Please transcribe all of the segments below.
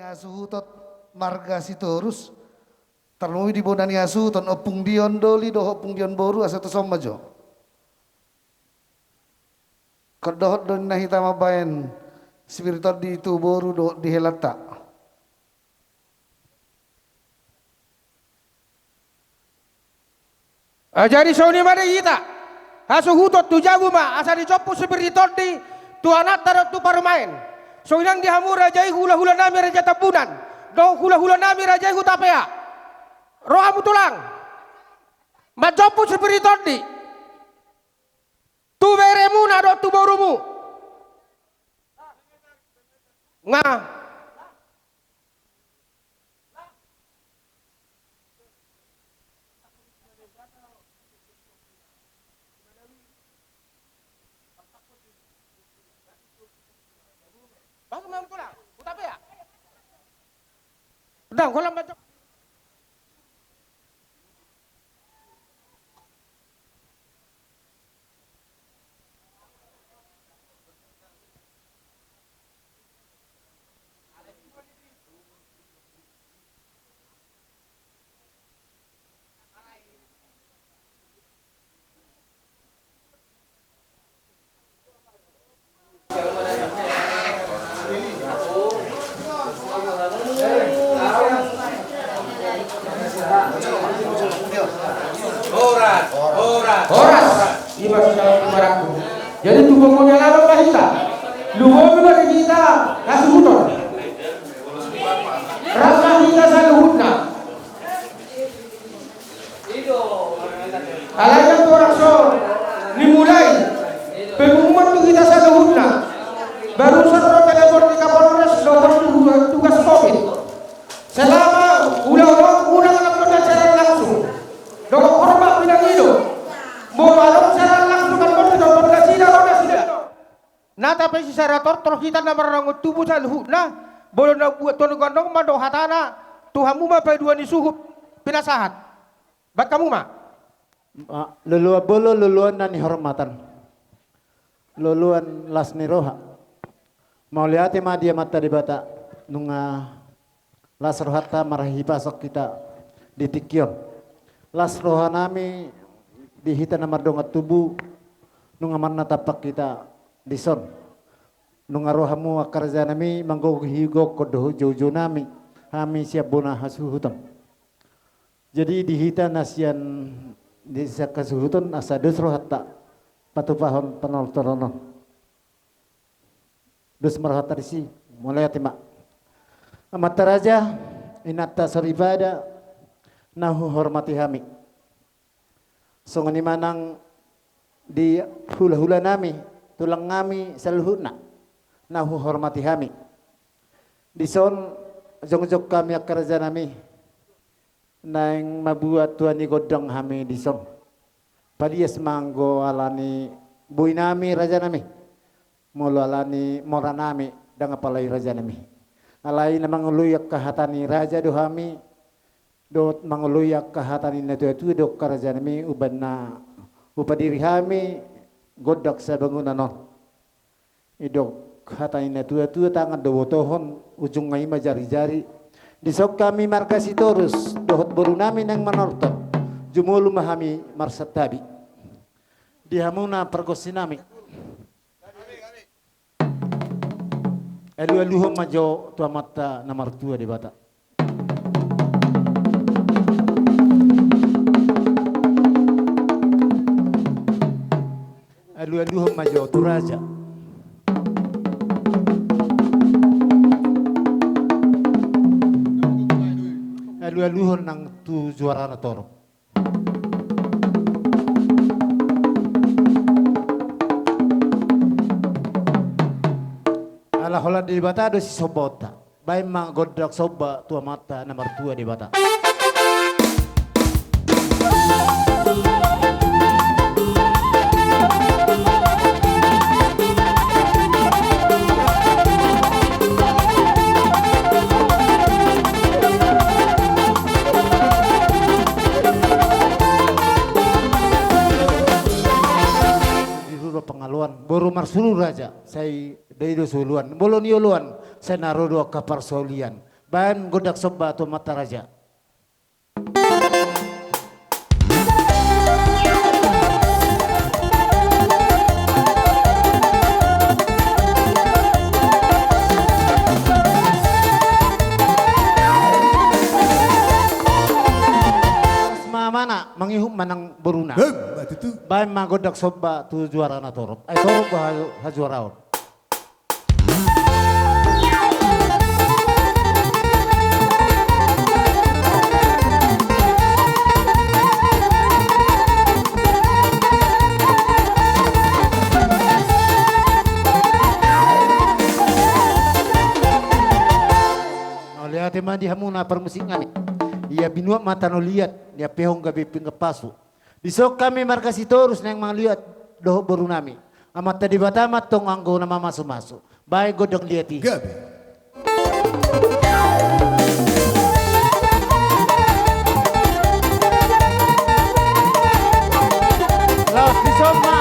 Asuhutot marga sitorus terlui di bodani asuhuton opung dion doli doh opung dion boru asa to sommajo kedohot don nahitama bayan spiritot di itu boru do di helata jadi soni mana kita asuhutot tu jabu ma asa dicopu spiritot di tu anak tarot tu parumain. So inang dihamu rajai hula-hula nami raja tabunan. Do hula-hula nami rajai hutapea. Rohamu tulang. Majopu spiritot di. Tu beremu na do tu borumu. Nga. Baru memang tulang, tapi ya. Udah, kolam baca. Horas, iba sa baraku. Jadi tu pokoknya lama kita. Luho juga kita kasuhuton. Rasa kita sa luhutna. Alaya tu orang so dimulai pengumuman tu kita sa luhutna. Baru sa telepon di Kapolres dokter tugas COVID. Selama ulang anak secara langsung. Dokter hormat bilang itu. Mau secara langsung kan kau sudah berdasida sudah. Nah tapi si serator terus kita nama rangut tubuh salhu. Nah boleh nak buat tuan gondong mando hatana Tuhanmu mah dua ni suhup pinasahat. Bak kamu mah. Luluan bolo luluan dan hormatan. Luluan las niroha. Mau lihat mah dia mata di bata nunga las rohata marahi pasok kita di tikyon. Las rohanami dihita na mardonga tubuh nunga marna tapak kita dison nunga rohamu akarja nami manggo higo kodoh jojo nami hami siap bona hasuhutan jadi dihita nasian di kasuhutan asa dus rohata patupahon penol torono dus marhata disi mulai atima amat taraja inatta saribada nahu hormati hami so ngani manang di hula-hula nami tulang ngami saluhuna nahu hormati hami Di son jong-jong kami kerja nami nang mabuat tuan ni godang kami di son. Palias manggo alani buy nami raja nami. Molo alani mora nami dengan palai raja nami. Alai na manguluyak kahatani raja do kami. Dot manguluyak kahatani na tu do karaja nami uban na upadiri kami godak sa bangunan non. Idok hatani na tua-tua tangan do tohon ujung ngai majari-jari disok kami markasi torus dohot baru namin ang manorto jumulu mahami marsatabi dihamuna pergosi nami elu-eluhom majo tua mata namar tua di bata elu-eluhom majo tu raja elu-eluhon ng tu juara na toro. Ala hola di bata do si sobota. Bay mga godrak soba tua mata na martua di bata. Boru marsulu raja, saya dari suluan, bolon yuluan, saya naruh dua kapar solian, ban godak soba tu mata raja. Mana mangihum manang beruna. Bae magodak soba tu juara na torop. Ay torop ha juaraon. Lihat emang di hamuna permusikan. Ia binua mata no lihat, dia pehong gabi pingapasu. Bisok kami markasi torus nang malihat doh baru nami. Amat tadi batamat tong anggo nama masuk-masuk. Baik godong liati. Gabi. Laos bisok ma.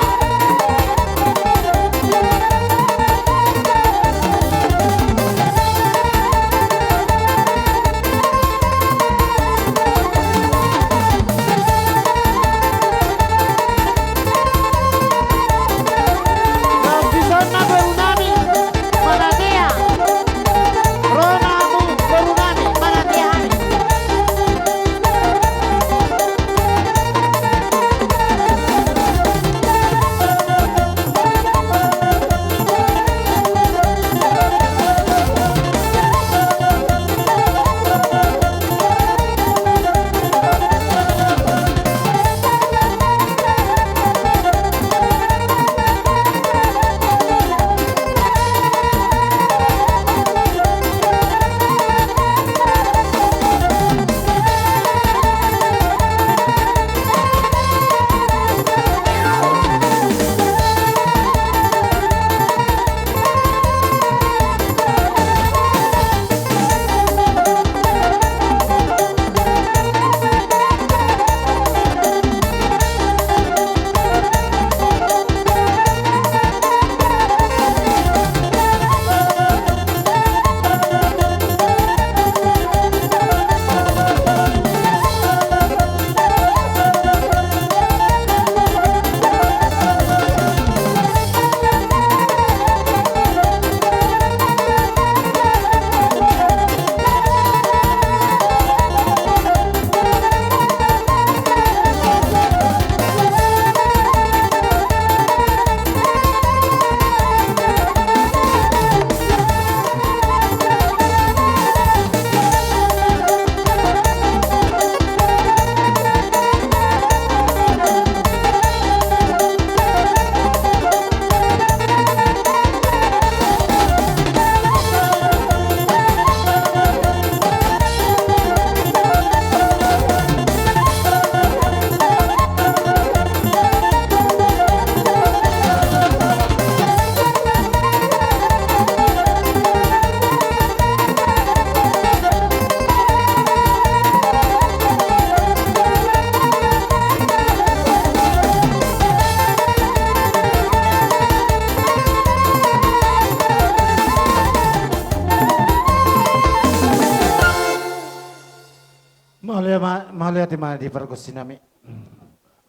mahal di pergusi nami.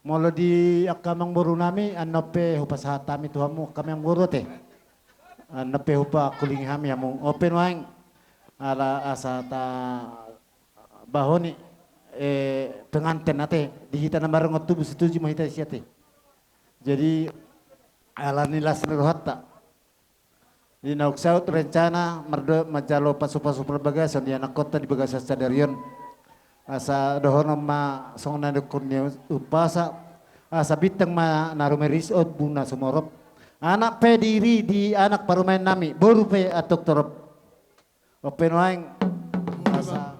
Molo di akamang buru nami anope hupa sahatami tuhamu kamang buru te. Anope hupa kuling hami among open waing ala asa ta bahoni pengantin ate dihita na barang otu setuju mahita siate. Jadi ala nila seluruh hatta. Di nauksaut rencana majalo pasu-pasu perbagasan di anak kota di Bagasan Sadarion. Asa dohono ma songna dukunnya upasa asa bitang ma narumeris od buna sumorop. Anak pediri di anak parumain nami baru pe atok torop. Open waing asa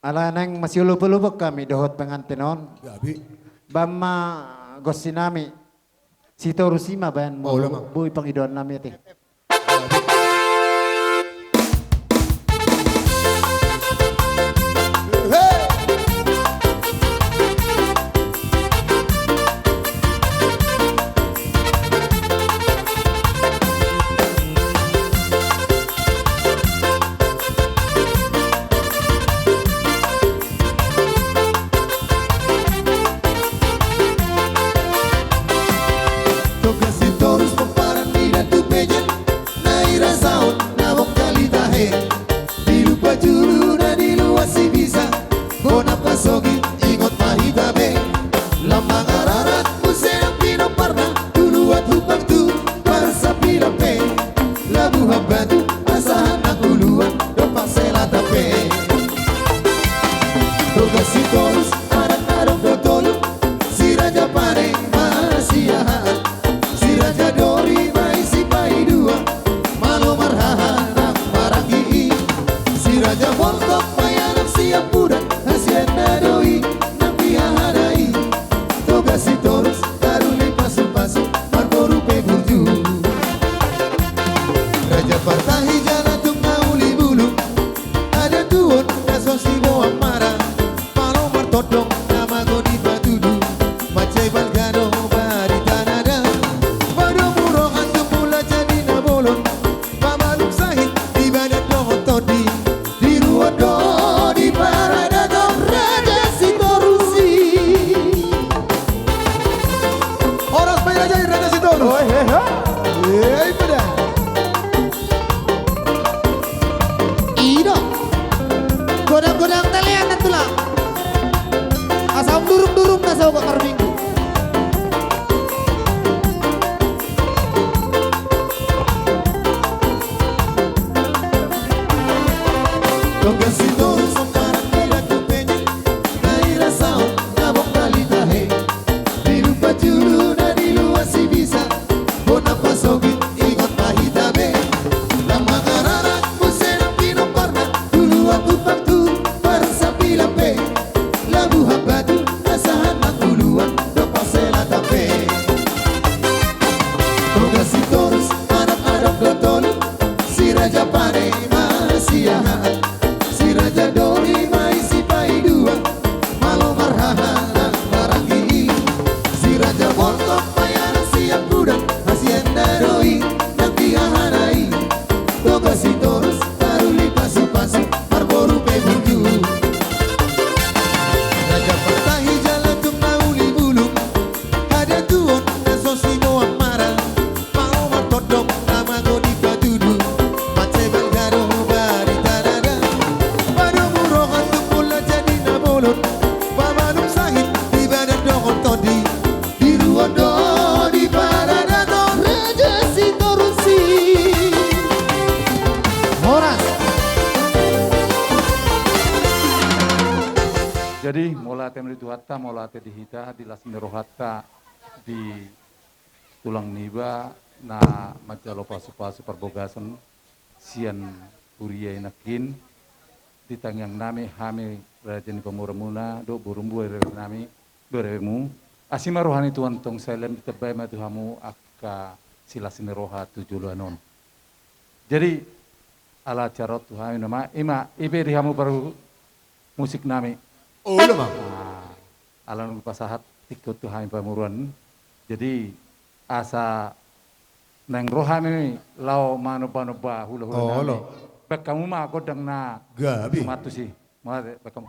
ala nang masih lupa-lupa kami dohot pengantin on. Gabi. Bama gosi nami si Torusima ban mo buy pang idon nami ate. Godang-godang talian itulah. Asal durung-durung nasau ke minggu. Jadi mola temri duhatta, mola te dihita, di lasmi rohatta, di tulang niba, na majalo pasu-pasu perbogasan, sian kuria inakin, di tangyang nami hami rajani pamuramuna, do burumbu nami, beremu, asima rohani tuan tong selem ditebay matuhamu akka silasmi roha tujuluanon. Jadi ala carot tuhami nama, ima ibe dihamu baru musik nami. Oh, lemah. Alam pasahat tikut Tuhan pamuruan. Jadi asa neng rohani lau manoba hula nami. Bek kamu mah kodang na Gabi. matu sih. Molate, welcome.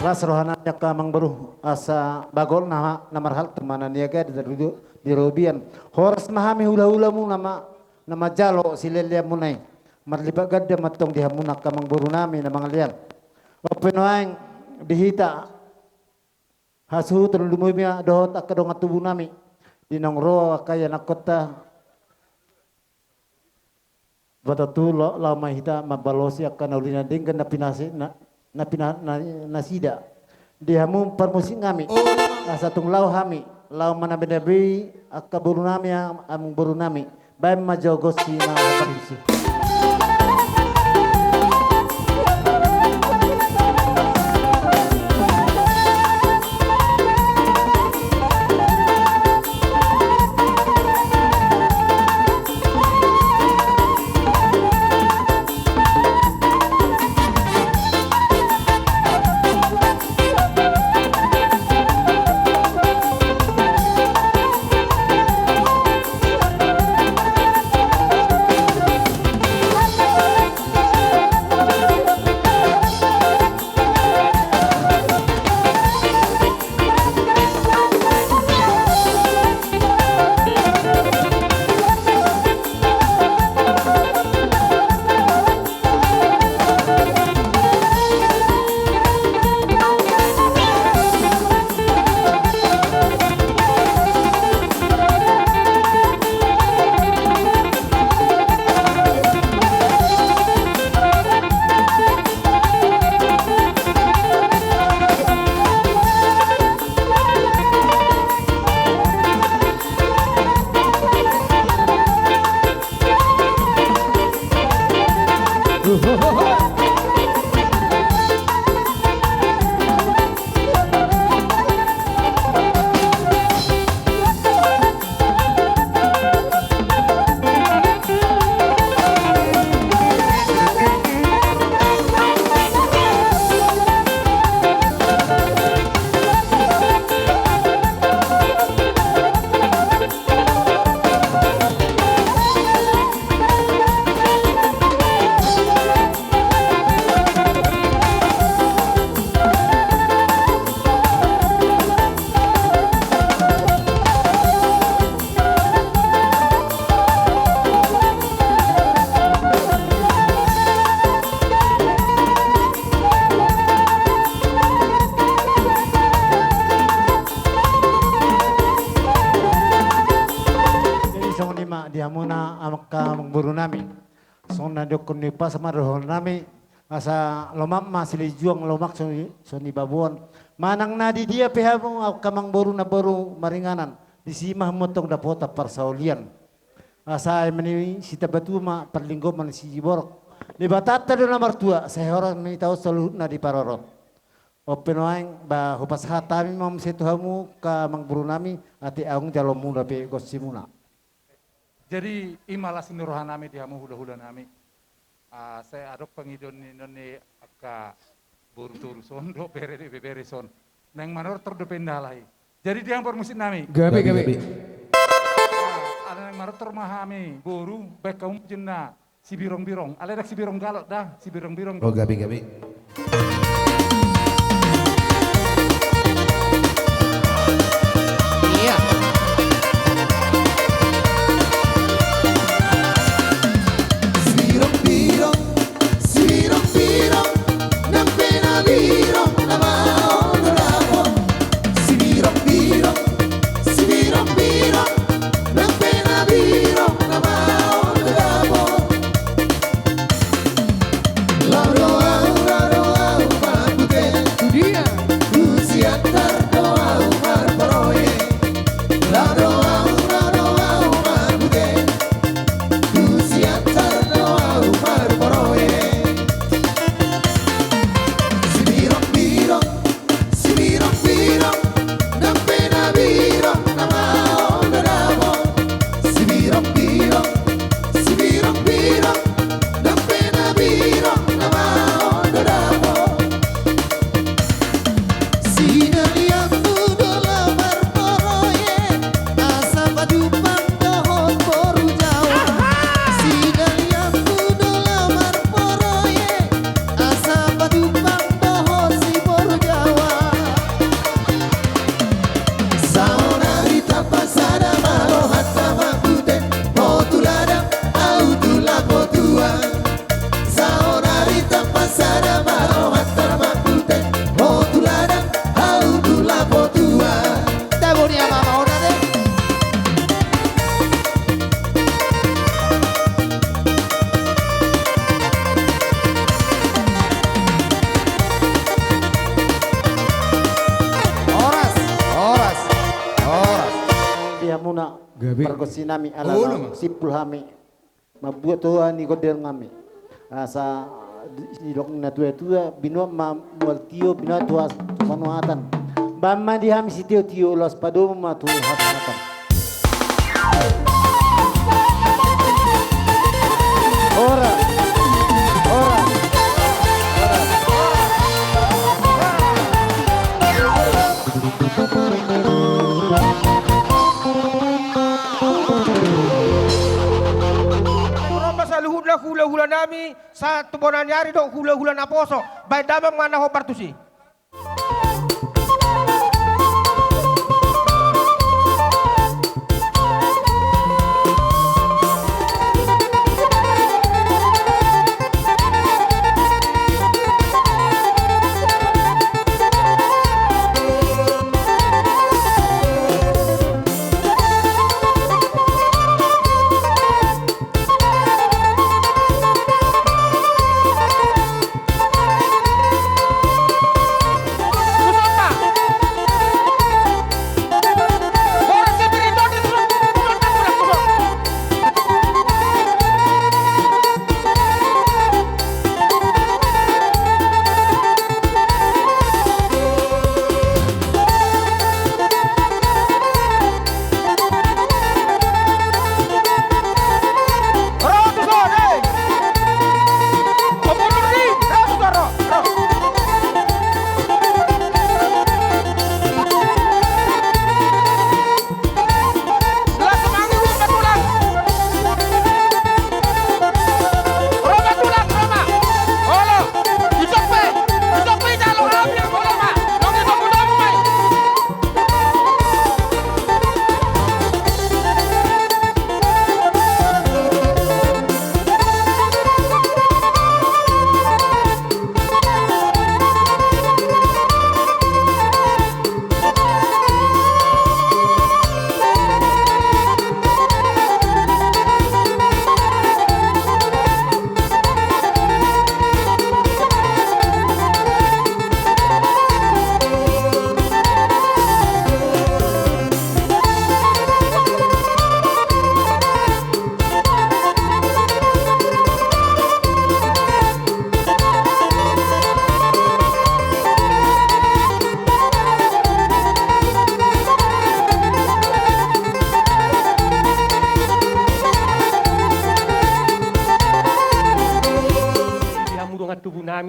Ras rohananya kamang baru asa bagol nama hal termana niaga di robian. Horas mahami hula-hula mu nama jalo silelia munai. Marliba gadda matong dihamuna kamang baru nami na mga liyan. Openoang dihita hasu terlumumia dohot akadong atubu nami. Dinong ro kaya nakota batatulo lamay hita mabalosi akan ulina dinggan na pinasi nasida dihamu permusik kami satung lau hami lau mana bedabi akaburu nami amung buru nami bae majogos sina permisi. buru nami. Sona dokon ni pas sama rohon nami. Asa lomak masih juang lomak soni babuan. Manang nadi dia pehamu kamang boru na boru maringanan. Di simah motong dapota parsaulian. Asa meni sita batu ma perlinggo man si borok. Di batata do nomor 2 saya orang ni tahu selalu na di parorot. Open waing ba hupas hatami mam setu hamu ka mang boru nami ati aung jalomu dape gosimuna. Jadi imalas nurohan nami di hamu hula-hula nami. Saya adok pengidon ni ka boru sondo bere de bere son. Nang manor terdependalai. Jadi dia yang permusit nami. Gabi. Ada yang manor termahami boru baik kaum jenna si birong-birong. Ada si birong galot dah, si birong-birong. Oh gabi. Iya. Sibirong-birong, nang pinabirong na maonoramo. Sibirong-birong, nang pinabirong na maonoramo. Laro-au, mabute, usiatar doa marporoye. Laro-au, mabute, usiatar doa marporoye. Sibirong-birong, nang pinabirong na maonoramo. Sibirong-birong, nang pinabirong na maonoramo. Sinaliang mudo lamar poroye, asa padupang dohon boru Jawa. Sinaliang mudo lamar poroye, asa padupang dohon si boru Jawa. Saonarita pasada malo hatta mabute, potuladang au tulapo tua. Saonarita pasada malo hatta mabute, potuladang au tulapo tua. Dabunia mama ona deh. Oras. Dia muna Gabi. pergosinami ala sipul hami. Mabuat tuan ni kodel ngami. Asa dok na tua binua ma mualtio binua tua manuatan. Bama di hami tio los padu ma tu hasanatan. Ora. Romba sa luhud na hula-hula nami sa tubonan yari do hula-hula na poso. Bay damang mana ho partusi.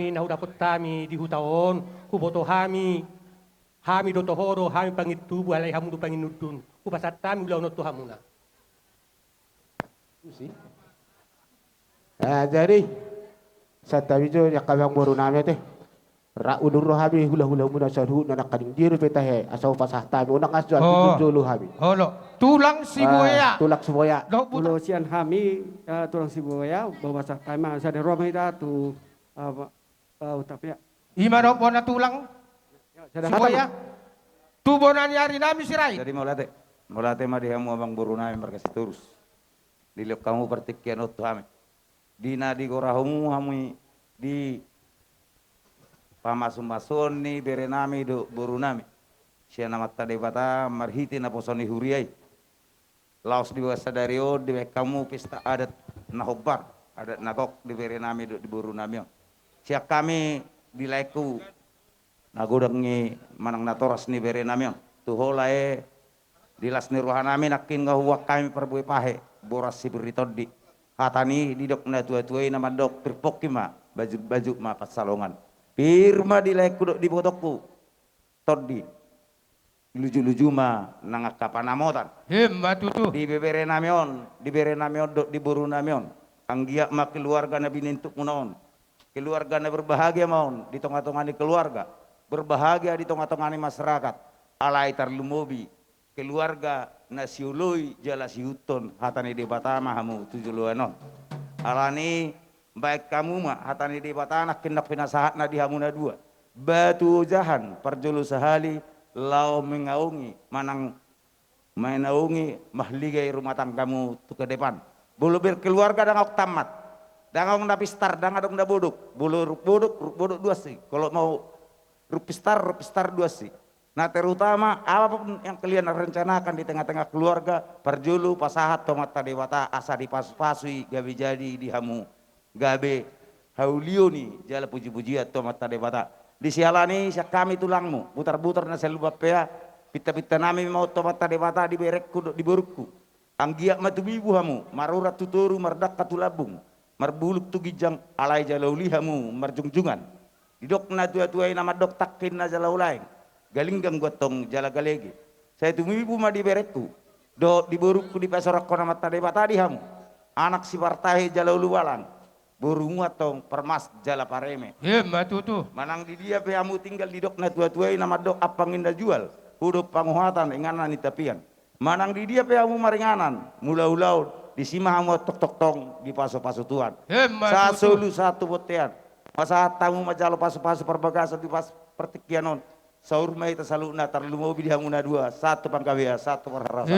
hami na hudapot tami di hutaon, kuboto hami dotohoro, hami pangitubu alay hamudu panginudun, kubasat tami ulaw no hamuna. Jadi sa tabi jo yakabang boru nami teh. Ra uduro hami hula-hula muna sa hu na nakaning diru petahe asaw pasah tami unang asjo jolo hami. Holo, tulang sibuaya. Tulak semuanya. Ulo sian hami tulang sibuaya bawa sa taima sa de roma ita tu tapi Ima do po na tulang sibuaya. Tubo na niyari namin si Ray. Jadi mulate madihamu abang buru namin berkasih terus. Dilok kamu pertikian otu hami. Dina di gorahumu hami di pamasun-masun ni bere nami do buru nami. Siya namat tade bata marhiti na posoni huriay. Laos di bawah sadario di kamu pesta adat nahobar, adat nagok di bere nami do di buru nami. Siya kami di laiku nagodangi manang natoras ni bere nami. Tuholae dilas ni ruhan nami nakin ngahuwak kami perbuai pahe boras si beritodi. Hatani di dok na tua-tuai nama dok terpokima baju ma pasalongan. Pirma di laiku dok di bodokku. Todi. Luju-luju ma nangakapanamotan. Matutu. Di bere namion dok di buru namion. Anggiak ma keluarga na binintuk munaon. Keluarga na berbahagia maon di tengah-tengah keluarga. Berbahagia di tengah-tengah masyarakat. Alai tarlumobi. Keluarga nasiului jala siuton hatani di batama hamu tujuluanon. Alani baik kamu mah hatani di batana kendak pinasahat na di hamuna dua. Batu jahan perjulu sehali lau mengaungi manang menaungi mahligai rumah tanggamu tu ke depan. Bulu berkeluarga dangok tamat. Dangok napistar dangok boduk. Bulu boduk dua sih. Kalau mau rupistar dua sih. Nah terutama apapun yang kalian rencanakan di tengah-tengah keluarga, perjulu, pasahat, tomat tadewata, asa dipasu-pasui, gabe jadi dihamu, gabe haulioni, jala puji-pujian tomat tadewata. Di sialani kami tulangmu, butar-butar na selubapea, pita-pita nami mau tomat tadewata di berekku, di burukku. Anggiak matubibu hamu, marurat tuturu, mardak katulabung, marbuluk tugijang, alai jalauli hamu, marjungjungan. Didok na tua-tuai nama dok takin na jalaulaing. Galinggang gotong jala galegi. Saya tumibu ma di berekku. Do di burukku di pasorak kona mata de batadi hamu. Anak si partai jala uluwalang. Burungu atong permas jala pareme. Matutu. Manang di dia pe hamu tinggal di dok na tua-tuai nama dok apangin jual. Hudup panguhatan inganan ni tapian. Manang di dia pe hamu maringanan. Mula-ulau di sima hamu tok-tok-tong di paso-paso tuan. Sasulu satu botean. Masa tamu majalo paso-paso perbagasan di pas pertikianon. Saur mai tasaluna tarlumobi di hamuna dua, satu pangkawia, satu perharasa.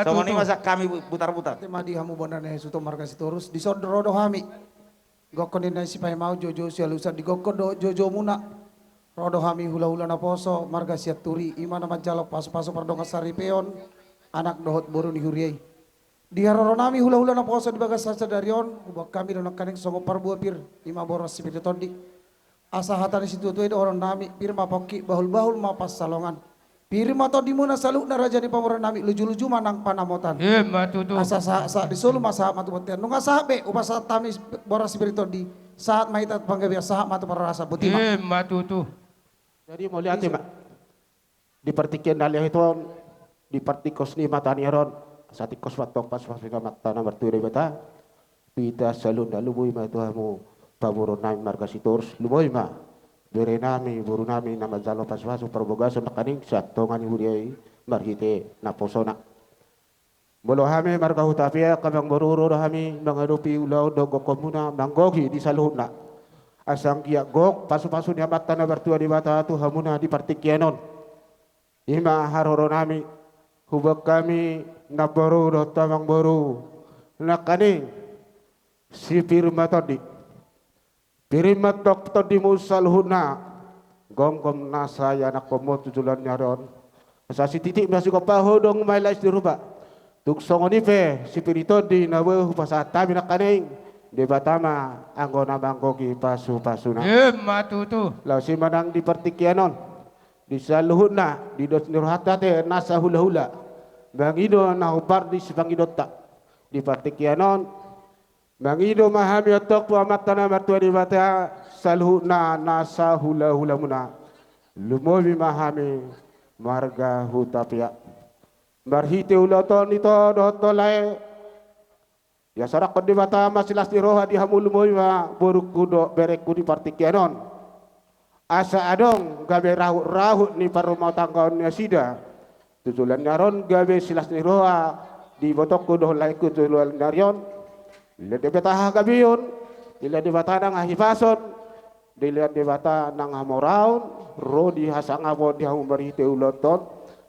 Sama ini masa kami putar-putar. Tema di hamu bonane suto markasi terus di sodrodo hami. Gokon di nasi pai mau jojo sialusan di gokon do jojo muna. Rodo hami hula-hula na poso markasi turi imana majalo paso-paso pardonga saripeon anak dohot boru ni huriai. Di haroro nami hula-hula na poso di bagas saja darion ubak kami do nakaning songo parbuah pir lima boros sipiti tondi. Asa hatani situ itu orang nami pirma poki bahul-bahul mapas salongan. Pirma to di muna saluk na raja di pamoran nami luju-luju manang panamotan. Matutu. Asa sa di solo masa matu boten. Nunga sabe upasa tami boras spirito di saat maitat panggabi saat matu parasa butima. Matutu. Jadi mau lihat Mak. Di pertikian dalih itu di partikos ni matani ron satikos watok pas mata nomor 2 beta. Pita salun dalu boy matuhamu. Paburu nami markasi terus luboy ma bere nami buru nami nama jalo pas-pasu perbogasan nakaning satongan huriai marhite na posona bolo hami marga hutafia kabang boruro hami mangadupi ulau dogo komuna manggogi di saluhna asang kia gok pasu-pasu ni amata na bertua di bata tu hamuna di partikianon ima haroro nami hubak kami na boruro tamang boru nakaning si firma tadi Pirimat dokter di musalhuna gongkom nasaya nak komo tujulan nyaron asasi titik masuk ke pahodong mailais di rumah tuk songoni pe spirito di nawe pasata minak kaning di batama anggona bangkoki pasu-pasuna Matutu. lau si manang di pertikianon di saluhuna di dos nurhata te nasa hula-hula bangido na ubar di sibangidota di pertikianon Mangido mahami otok tu amat tanah bertua di bata salhuna nasa hula hula muna lumomi mahami marga hutapia marhite ulaton ito dotolai ya sarak di mata masilas di roha di hamul lumomi ma borukudo bereku di partikianon asa adong gabe rahut ni parumau tanggaon ya sida tutulan nyaron gabe silas ni roha di botok kudo laiku tutulan nyarion lede betah gabion dilihat di bata nang hifason dilihat di bata nang hamoraun rodi hasang abo di hamumarite uloton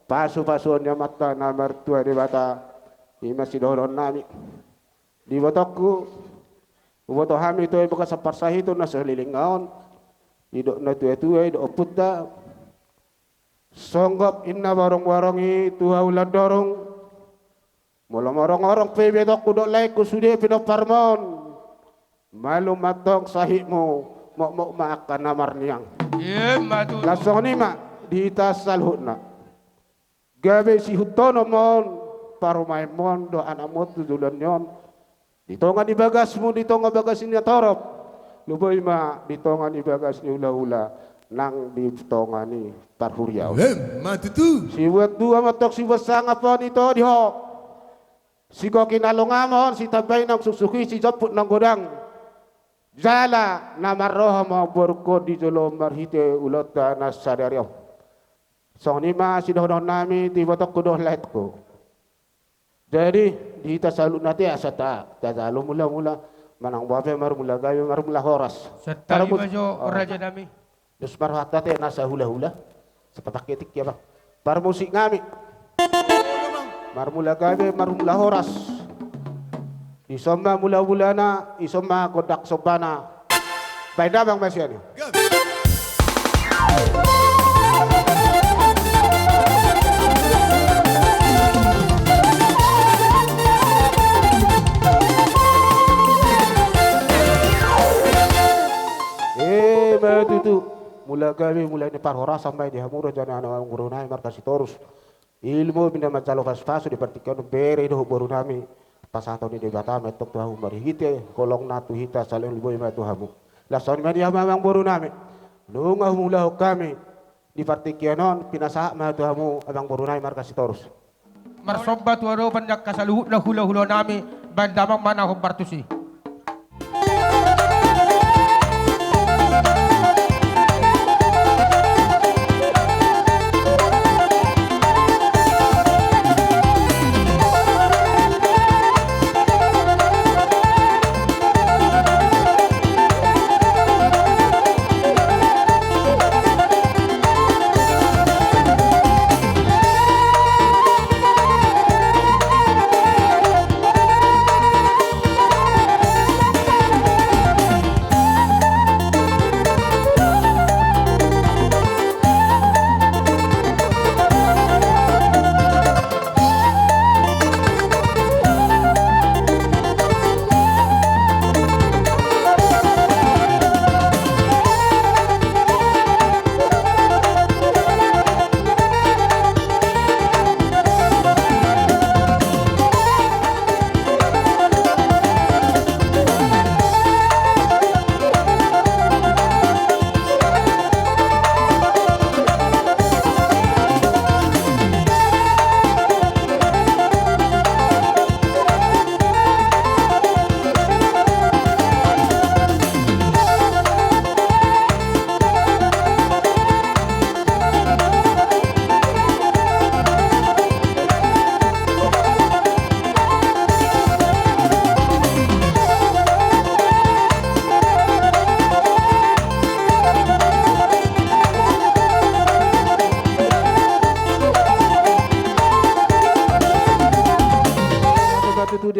pasu-pasunya mata na mertua di bata di masih doron nami di botokku boto hami itu bekas saparsah itu na selilingaon idok na tua-tua idok oputta songgop inna warong-warongi tuha ulan dorong mula morong-orong pebe tok kudok laiku sudah pinok parmon malu matong sahihmu mok maakan namar niang langsung ni mak dihita salhutna gabe si hutono mon parumai mon do anak mon tudulan nyon ditonga di bagasmu ditonga bagas ini torop luboy ma ditonga di bagas ni ula-ula nang ditonga ni parhuriau matutu si buat dua matok si besang apa nito diho si kinalongamon si tabay nang susuki si joput nang godang jala namarroha ma borko di jolo marhite ulota nasadariyo sonima si dohon nami ti botok kudoh laitko jadi dihita salut nati asata tazalo mula-mula manang bape marmula gayo marmula horas Setali majo raja nami. dus marhata te nasa hula-hula sepapaketik ya bang par musik ngami marmula gabe marmula horas isomma mula-mulana isomma kodak sobana baida bang masiani matutu mula gabe mula ini parhora sampai di hamura jana ana ngurunai markasi torus ilmu bina macalo pas-pasu di partikan bere do borunami pasato ni debata metok tuha umari hite kolong natu hita saling liboy matu hamu lason media mamang borunami nunga mula kami di partikianon pinasa matu hamu abang borunai markasi torus Marsobba tuaro pandak kasaluhut na hula-hula nami bandamang mana humbartusi.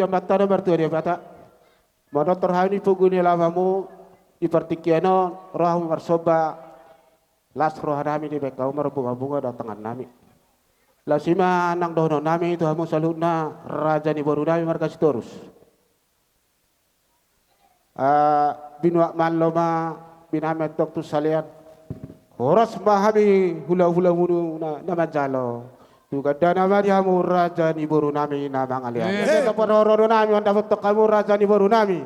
dia mata na bertu dia bata monotor hani puguni lamamu di partikiano roh marsoba las roh nami di bekau bunga-bunga datangan nami lasima nang dono nami itu hamu salutna raja ni boru nami markas torus binwa maloma binamet tok tu salian horas mahami hula-hula munu na majalo juga dana mari hamu raja ni boru nami na bang alian. Kita penorodo nami anda betok kamu raja ni boru nami.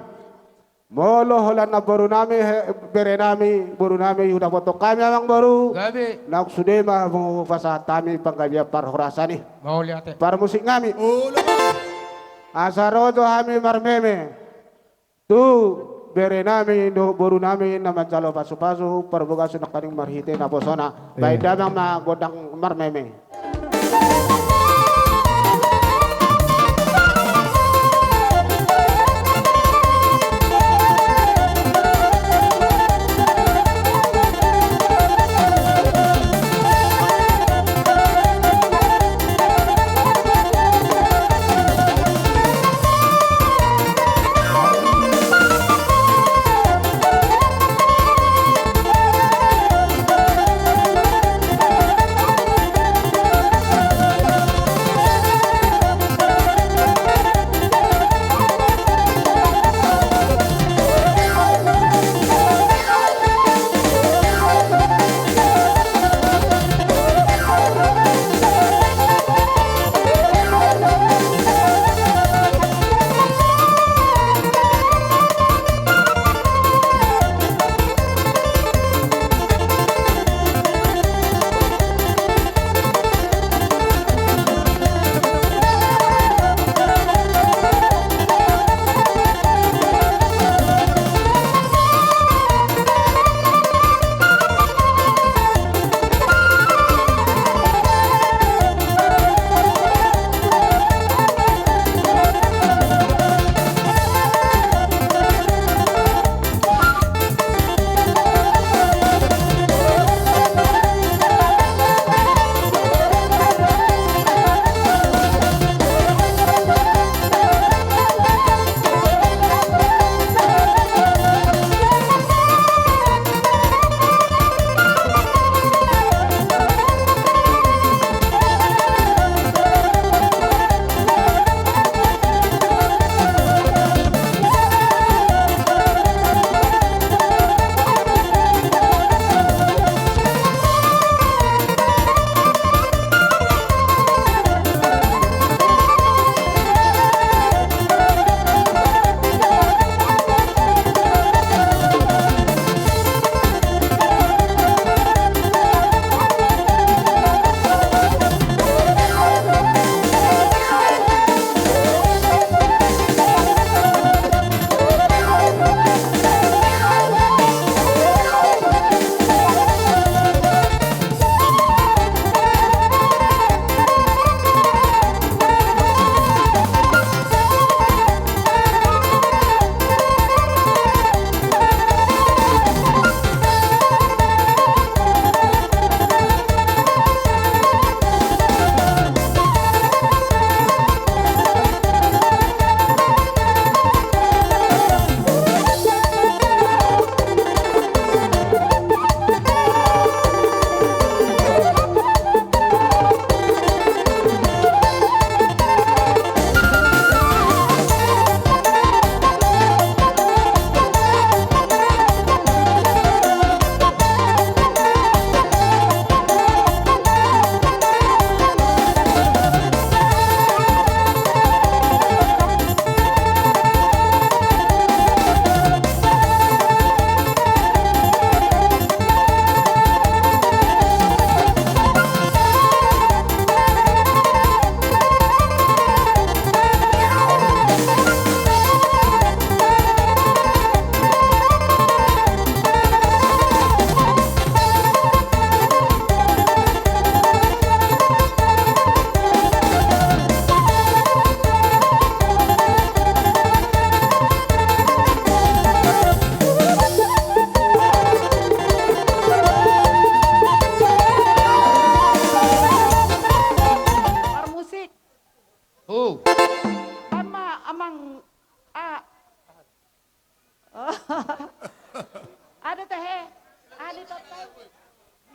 Molo holan na baru nami bere nami baru nami udah foto kami amang baru. Gabi. Nak sudah mah mau fasa tami panggabia par horasani. Mau lihat. Par musik ngami. Asarodo hami marmeme. Tu bere nami do baru nami nama calo pasu-pasu perbogasu nak kaning marhite na posona. Baik damang na godang marmeme.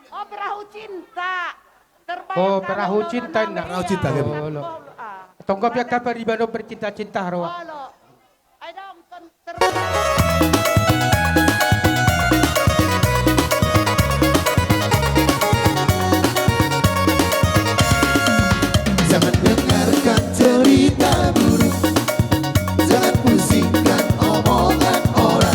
Oh, perahu cinta. Oh, perahu cinta na. Perahu cinta, gitu. Oh, lo. Tonggap ya kapal di mana bercinta-cinta harwa. Oh, lo. Ay dong, Jangan dengarkan cerita buruk, jangan pusingkan omongan orang.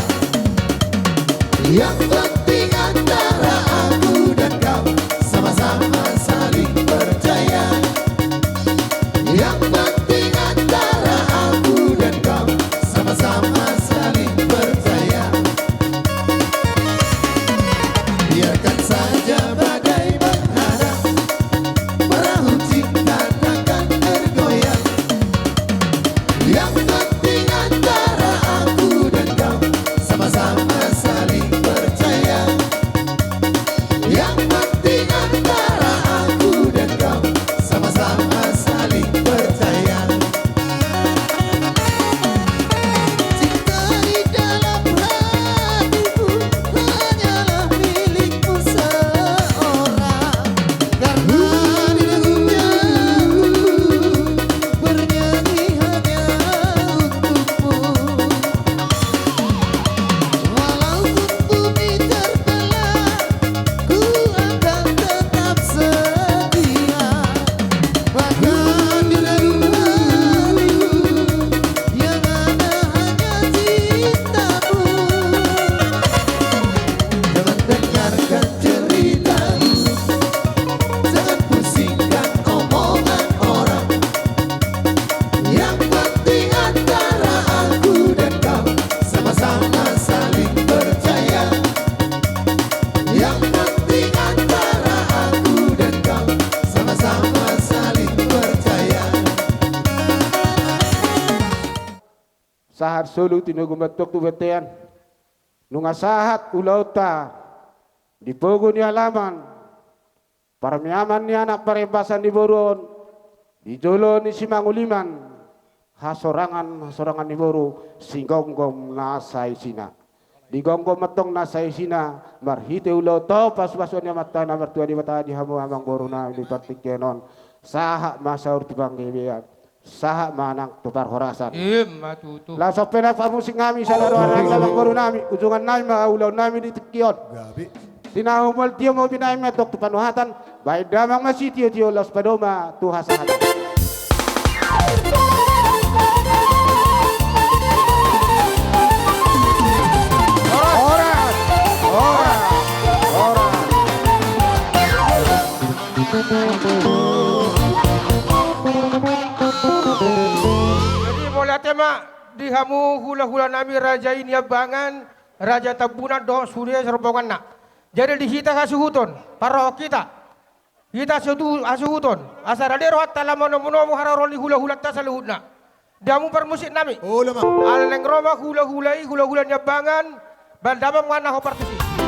sahat sulu tinugumatok tu betean. Nunga sahat ulauta di pogo ni alaman. Parmiaman ni anak parebasan di boron. Di jolo ni simanguliman. Hasorangan ni boru singonggom nasai sina. Di gonggom matong nasai sina marhite ulauta pas-pasonnya mata na mertua di mata di hamu amang boru na di partikenon. Saha masaur tibang gebean. Saha manang tupar horasan. Matutu. Langsung pena musik kami sa laro ang lamang guru nami. Ujungan nami mga ulaw nami di Tikion. Tinahumol tiyo mo binay metok tupanuhatan. Baik damang masitiyo tiyo los padoma tuhasahan. Jadi mulai tema di hamu hula-hula nami raja ini abangan raja tabunan do surya serombongan nak. Jadi di kita kasuhuton paroh kita setu asuhuton asal ada rohat talam mono hararoli hula-hula tasaluhuna. Damu permusik nami. Al neng roma hula-hula nyabangan bandama mana ho partisi.